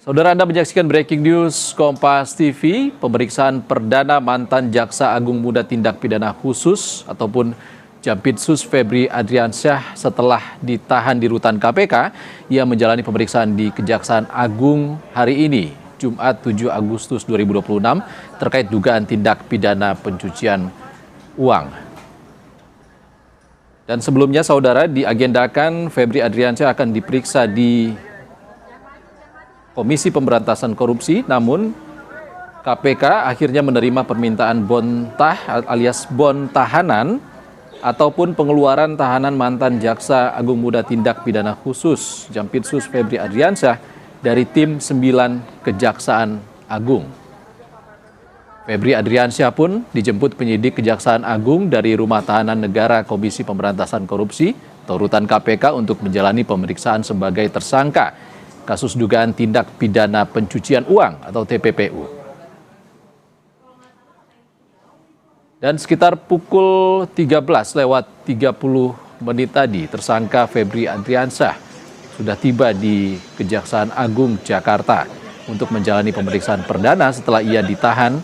Saudara, Anda menyaksikan Breaking News Kompas TV. Pemeriksaan perdana mantan Jaksa Agung Muda Tindak Pidana Khusus ataupun Jampitsus Febri Adriansyah setelah ditahan di rutan KPK. Ia menjalani pemeriksaan di Kejaksaan Agung hari ini, Jumat 7 Agustus 2026, terkait dugaan tindak pidana pencucian uang. Dan sebelumnya, saudara, diagendakan Febri Adriansyah akan diperiksa di Komisi Pemberantasan Korupsi, namun KPK akhirnya menerima permintaan bontah alias bon tahanan ataupun pengeluaran tahanan mantan Jaksa Agung Muda Tindak Pidana Khusus Jampitsus Febri Adriansyah dari tim 9 Kejaksaan Agung. Febri Adriansyah pun dijemput penyidik Kejaksaan Agung dari Rumah Tahanan Negara Komisi Pemberantasan Korupsi atau rutan KPK untuk menjalani pemeriksaan sebagai tersangka kasus dugaan tindak pidana pencucian uang atau TPPU. Dan sekitar pukul 13:30 tadi, tersangka Febri Adriansyah sudah tiba di Kejaksaan Agung Jakarta untuk menjalani pemeriksaan perdana setelah ia ditahan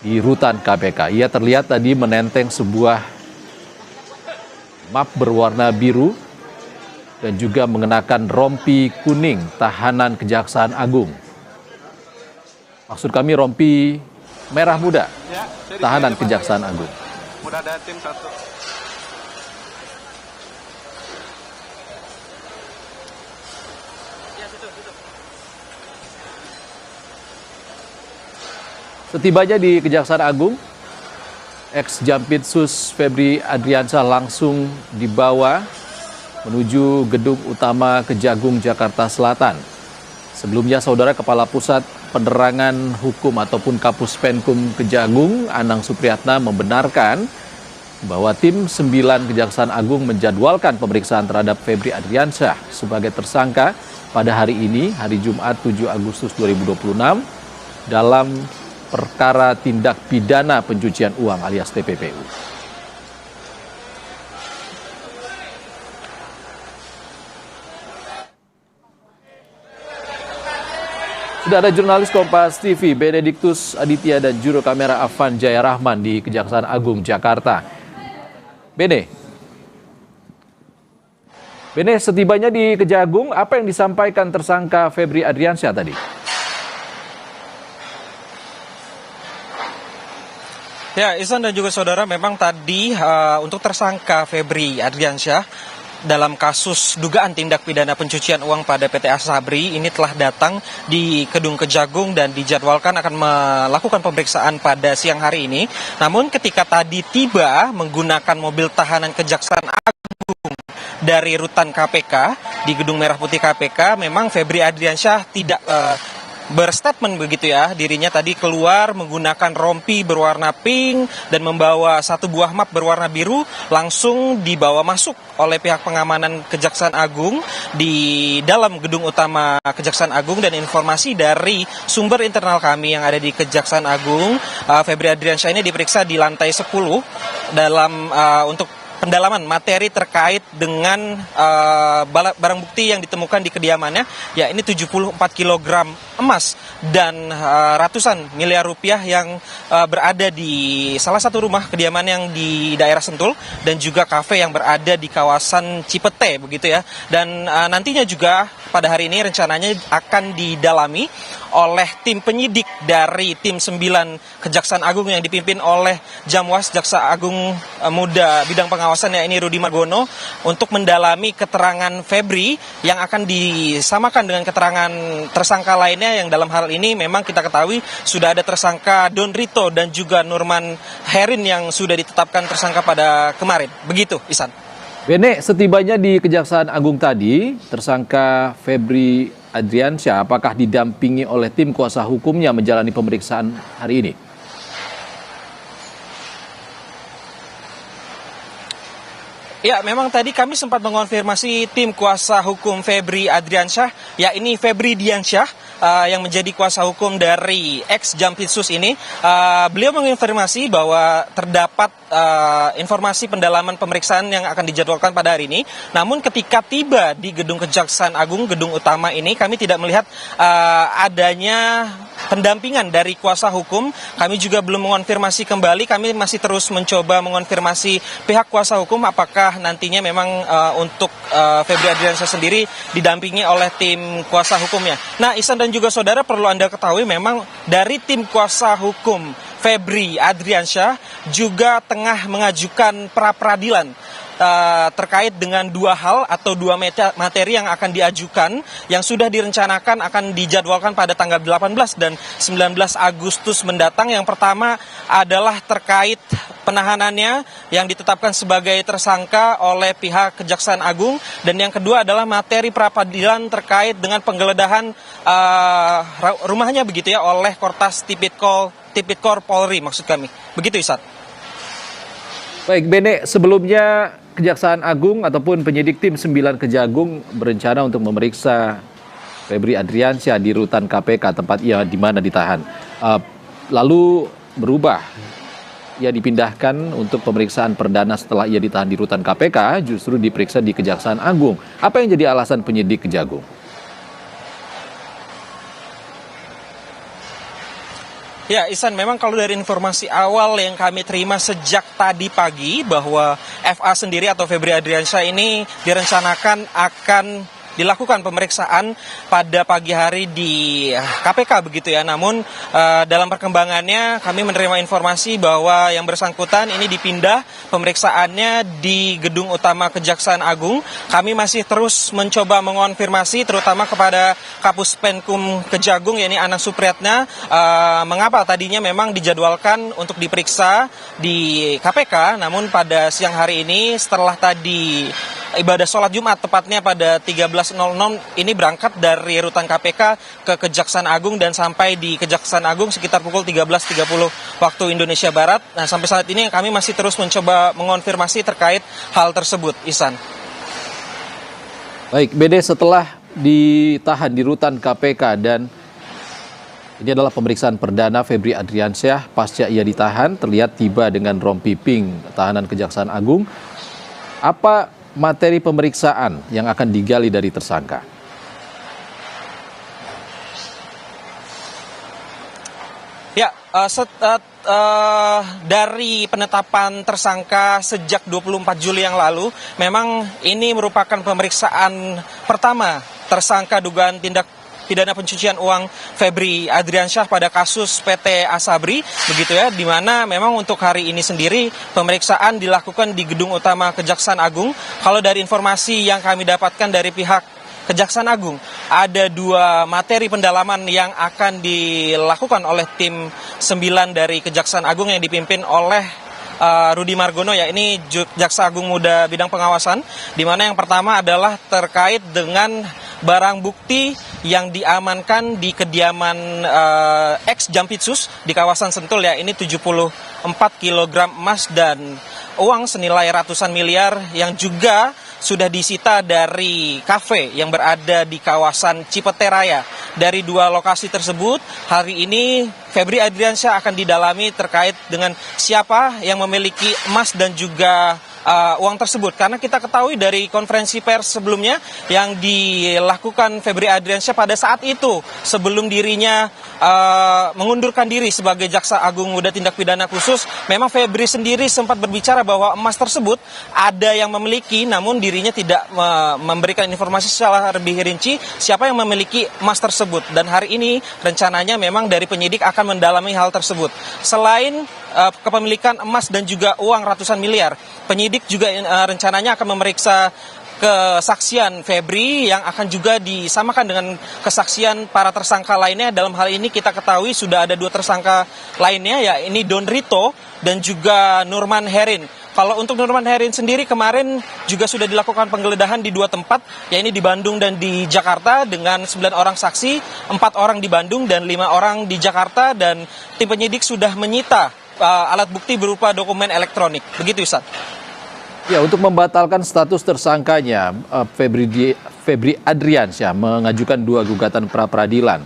di rutan KPK. Ia terlihat tadi menenteng sebuah map berwarna biru dan juga mengenakan rompi kuning tahanan Kejaksaan Agung. Maksud kami rompi merah muda, tahanan Kejaksaan Agung. Udah ada tim satu. Setibanya di Kejaksaan Agung, ex-Jampitsus Febri Adriansyah langsung dibawa menuju gedung utama Kejagung Jakarta Selatan. Sebelumnya, saudara, Kepala Pusat Penerangan Hukum ataupun Kapus Penkum Kejagung, Anang Supriyatna, membenarkan bahwa tim 9 Kejaksaan Agung menjadwalkan pemeriksaan terhadap Febri Adriansyah sebagai tersangka pada hari ini, hari Jumat 7 Agustus 2026, dalam perkara tindak pidana pencucian uang alias TPPU. Sudah ada jurnalis Kompas TV, Benediktus Aditya, dan juru kamera Afan Jaya Rahman di Kejaksaan Agung Jakarta. Bene, setibanya di Kejagung, apa yang disampaikan tersangka Febri Adriansyah tadi? Ya, Ihsan dan juga saudara, memang tadi untuk tersangka Febri Adriansyah dalam kasus dugaan tindak pidana pencucian uang pada PT Asabri ini telah datang di Gedung Kejagung dan dijadwalkan akan melakukan pemeriksaan pada siang hari ini. Namun ketika tadi tiba menggunakan mobil tahanan Kejaksaan Agung dari rutan KPK di Gedung Merah Putih KPK, memang Febri Adriansyah tidak berstatement begitu ya. Dirinya tadi keluar menggunakan rompi berwarna pink dan membawa satu buah map berwarna biru, langsung dibawa masuk oleh pihak pengamanan Kejaksaan Agung di dalam gedung utama Kejaksaan Agung. Dan informasi dari sumber internal kami yang ada di Kejaksaan Agung, Febri Adriansyah ini diperiksa di lantai 10 dalam untuk pendalaman materi terkait dengan barang bukti yang ditemukan di kediamannya, ya ini 74 kg emas dan ratusan miliar rupiah yang berada di salah satu rumah kediaman yang di daerah Sentul dan juga kafe yang berada di kawasan Cipete begitu ya. Dan nantinya juga pada hari ini rencananya akan didalami oleh tim penyidik dari tim 9 Kejaksaan Agung yang dipimpin oleh Jamwas Jaksa Agung Muda Bidang Pengawasan, ya ini Rudi Margono, untuk mendalami keterangan Febri yang akan disamakan dengan keterangan tersangka lainnya yang dalam hal ini memang kita ketahui sudah ada tersangka Don Rito dan juga Nurman Herin yang sudah ditetapkan tersangka pada kemarin. Begitu, Ihsan. Bene, setibanya di Kejaksaan Agung tadi, tersangka Febri Adriansyah apakah didampingi oleh tim kuasa hukumnya menjalani pemeriksaan hari ini? Ya, memang tadi kami sempat mengonfirmasi tim kuasa hukum Febri Adriansyah, ya ini Febri Diansyah, yang menjadi kuasa hukum dari ex Jampitsus ini, beliau menginformasi bahwa terdapat informasi pendalaman pemeriksaan yang akan dijadwalkan pada hari ini. Namun ketika tiba di gedung Kejaksaan Agung, gedung utama ini, kami tidak melihat adanya pendampingan dari kuasa hukum. Kami juga belum mengonfirmasi kembali, kami masih terus mencoba mengonfirmasi pihak kuasa hukum apakah nantinya memang untuk Febri Adriansyah sendiri didampingi oleh tim kuasa hukumnya. Nah, Ihsan dan juga saudara, perlu Anda ketahui memang dari tim kuasa hukum Febri Adriansyah juga tengah mengajukan pra-peradilan terkait dengan dua hal atau dua materi yang akan diajukan yang sudah direncanakan akan dijadwalkan pada tanggal 18 dan 19 Agustus mendatang. Yang pertama adalah terkait penahanannya yang ditetapkan sebagai tersangka oleh pihak Kejaksaan Agung, dan yang kedua adalah materi pra-peradilan terkait dengan penggeledahan rumahnya begitu ya oleh Kortas Tipikor Polri, maksud kami. Begitu, Ihsan. Baik, Bene, sebelumnya Kejaksaan Agung ataupun penyidik tim 9 Kejagung berencana untuk memeriksa Febri Adriansyah di rutan KPK tempat ia di mana ditahan. Lalu berubah, ia dipindahkan untuk pemeriksaan perdana setelah ia ditahan di rutan KPK, justru diperiksa di Kejaksaan Agung. Apa yang jadi alasan penyidik Kejagung? Ya, Ihsan, memang kalau dari informasi awal yang kami terima sejak tadi pagi bahwa FA sendiri atau Febri Adriansyah ini direncanakan akan dilakukan pemeriksaan pada pagi hari di KPK begitu ya. Namun dalam perkembangannya kami menerima informasi bahwa yang bersangkutan ini dipindah pemeriksaannya di gedung utama Kejaksaan Agung. Kami masih terus mencoba mengonfirmasi terutama kepada Kapus Penkum Kejagung yakni Anang Supriyatna, mengapa tadinya memang dijadwalkan untuk diperiksa di KPK, namun pada siang hari ini setelah tadi ibadah sholat Jumat tepatnya pada 13.00 ini berangkat dari rutan KPK ke Kejaksaan Agung dan sampai di Kejaksaan Agung sekitar pukul 13.30 waktu Indonesia Barat. Nah, sampai saat ini kami masih terus mencoba mengonfirmasi terkait hal tersebut, Ihsan. Baik, Bede, setelah ditahan di rutan KPK dan ini adalah pemeriksaan perdana Febri Adriansyah pasca ia ditahan, terlihat tiba dengan rompi pink tahanan Kejaksaan Agung. Apa materi pemeriksaan yang akan digali dari tersangka? Ya, dari penetapan tersangka sejak 24 Juli yang lalu, memang ini merupakan pemeriksaan pertama tersangka dugaan tindak pidana pencucian uang Febri Adriansyah pada kasus PT Asabri, begitu ya, di mana memang untuk hari ini sendiri pemeriksaan dilakukan di gedung utama Kejaksaan Agung. Kalau dari informasi yang kami dapatkan dari pihak Kejaksaan Agung, ada dua materi pendalaman yang akan dilakukan oleh tim 9 dari Kejaksaan Agung yang dipimpin oleh Rudi Margono, ya ini Jaksa Agung Muda Bidang Pengawasan, di mana yang pertama adalah terkait dengan barang bukti yang diamankan di kediaman ex Jampitsus di kawasan Sentul, ya ini 74 kg emas dan uang senilai ratusan miliar yang juga sudah disita dari kafe yang berada di kawasan Cipete Raya. Dari dua lokasi tersebut, hari ini Febri Adriansyah akan didalami terkait dengan siapa yang memiliki emas dan juga uang tersebut. Karena kita ketahui dari konferensi pers sebelumnya yang dilakukan Febri Adriansyah pada saat itu, sebelum dirinya mengundurkan diri sebagai Jaksa Agung Muda Tindak Pidana Khusus, memang Febri sendiri sempat berbicara bahwa emas tersebut ada yang memiliki, namun dirinya tidak memberikan informasi secara lebih rinci siapa yang memiliki emas tersebut. Dan hari ini rencananya memang dari penyidik akan mendalami hal tersebut. Selain kepemilikan emas dan juga uang ratusan miliar, penyidik juga rencananya akan memeriksa kesaksian Febri yang akan juga disamakan dengan kesaksian para tersangka lainnya. Dalam hal ini kita ketahui sudah ada dua tersangka lainnya, ya ini Don Rito dan juga Nurman Herin. Kalau untuk Nurman Herin sendiri kemarin juga sudah dilakukan penggeledahan di dua tempat, yaitu di Bandung dan di Jakarta dengan 9 orang saksi, 4 orang di Bandung dan 5 orang di Jakarta, dan tim penyidik sudah menyita alat bukti berupa dokumen elektronik. Begitu, Ustaz. Ya, untuk membatalkan status tersangkanya, Febri Adriansyah mengajukan 2 gugatan pra-peradilan.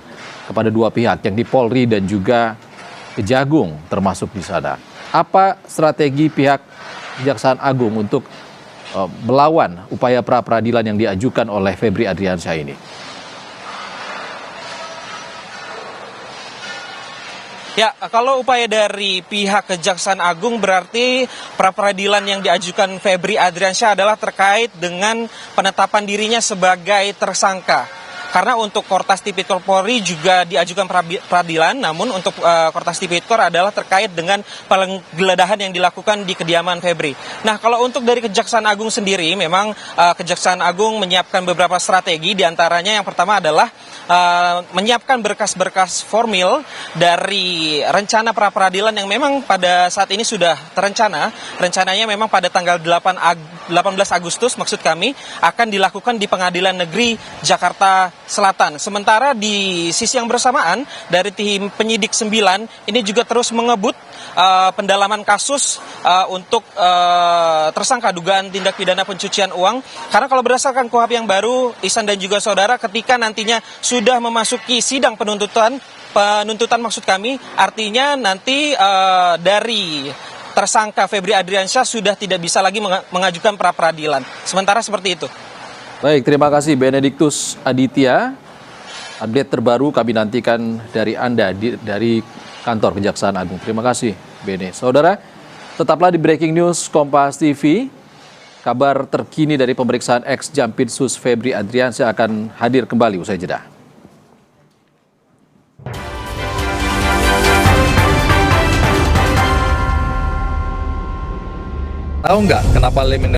kepada dua pihak, yang di Polri dan juga Kejagung termasuk di sana. Apa strategi pihak Kejaksaan Agung untuk melawan upaya pra-peradilan yang diajukan oleh Febri Adriansyah ini? Ya, kalau upaya dari pihak Kejaksaan Agung berarti pra-peradilan yang diajukan Febri Adriansyah adalah terkait dengan penetapan dirinya sebagai tersangka. Karena untuk Kortas Tipikor Polri juga diajukan peradilan, namun untuk Kortas Tipikor adalah terkait dengan penggeledahan yang dilakukan di kediaman Febri. Nah, kalau untuk dari Kejaksaan Agung sendiri, memang Kejaksaan Agung menyiapkan beberapa strategi, diantaranya yang pertama adalah menyiapkan berkas-berkas formil dari rencana pra-peradilan yang memang pada saat ini sudah terencana. Rencananya memang pada tanggal 18 Agustus maksud kami akan dilakukan di Pengadilan Negeri Jakarta Selatan. Sementara di sisi yang bersamaan dari tim penyidik 9 ini juga terus mengebut pendalaman kasus untuk tersangka dugaan tindak pidana pencucian uang. Karena kalau berdasarkan KUHP yang baru, Ihsan dan juga saudara, ketika nantinya sudah memasuki sidang penuntutan maksud kami, artinya nanti dari tersangka Febri Adriansyah sudah tidak bisa lagi mengajukan pra-peradilan. Sementara seperti itu. Baik, terima kasih Benediktus Aditya. Update terbaru kami nantikan dari Anda dari kantor Kejaksaan Agung. Terima kasih, Bene. Saudara, tetaplah di Breaking News Kompas TV. Kabar terkini dari pemeriksaan ex-Jampitsus Febri Adriansyah akan hadir kembali usai jeda. Tahu nggak kenapa lem